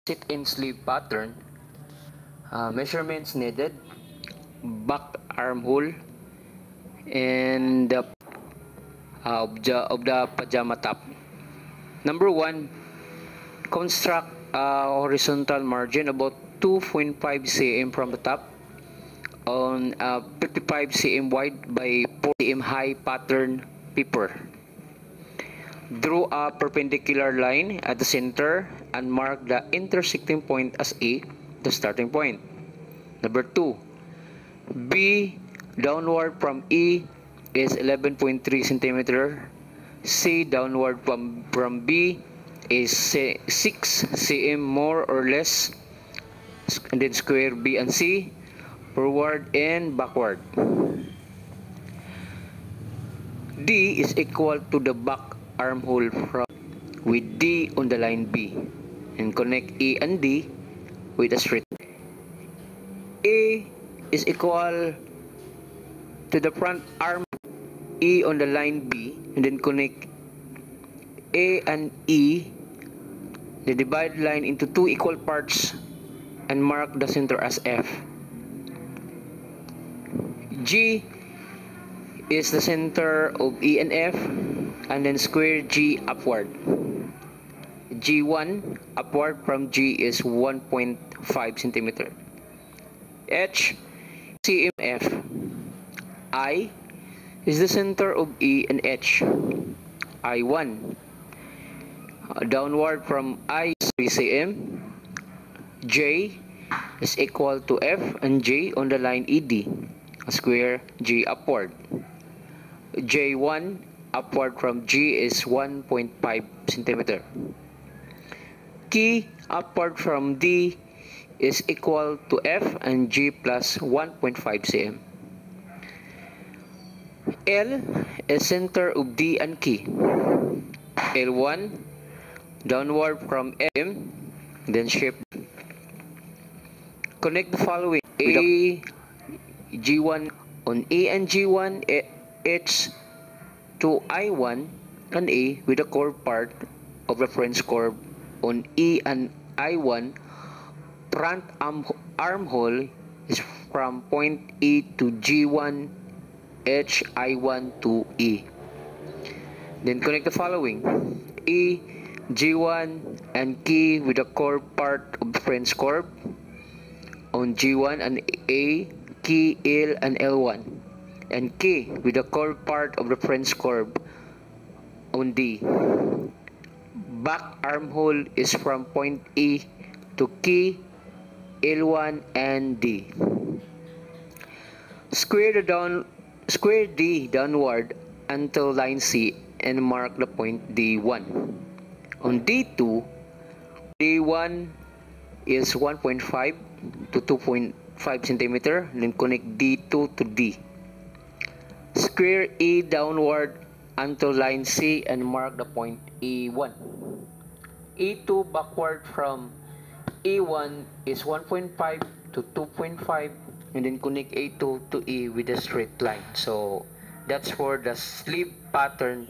Sit-in sleeve pattern, measurements needed, back armhole, and of the pajama top. Number 1, construct a horizontal margin about 2.5 cm from the top on 55 cm wide by 4 cm high pattern paper. Draw a perpendicular line at the center and mark the intersecting point as A, the starting point. Number 2, B downward from E is 11.3 cm. C downward from B is 6 cm more or less. And then square B and C forward and backward. D is equal to the back armhole from with D on the line B, and connect E and D with a straight. A is equal to the front arm E on the line B, and then connect A and E, the divide line into 2 equal parts and mark the center as F. G is the center of E and F, and then square G upward. G1 upward from G is 1.5 cm. H, CMF. I is the center of E and H. I1 downward from I is 3 cm. J is equal to F and J on the line ED. Square G upward. J1 upward from G is 1.5 cm. Key upward from D is equal to F and G plus 1.5 cm. L is center of D and key. L1 downward from M, then shape. Connect the following. A, G1 on A and G1, H to I1 and A with the curved part of reference curve on E and I1. Front armhole is from point E to G1, H, I1 to E. Then connect the following. E, G1 and key with the curved part of reference curve on G1 and A, key L and L1, and K with the curved part of reference curve on D. Back armhole is from point E to key L1 and D. Square D downward until line C and mark the point D1. On D2, D1 is 1.5 to 2.5 cm, then connect D2 to D. Square E downward until line C and mark the point E1. E2 backward from E1 is 1.5 to 2.5, and then connect A2 to E with a straight line. So that's for the sleeve pattern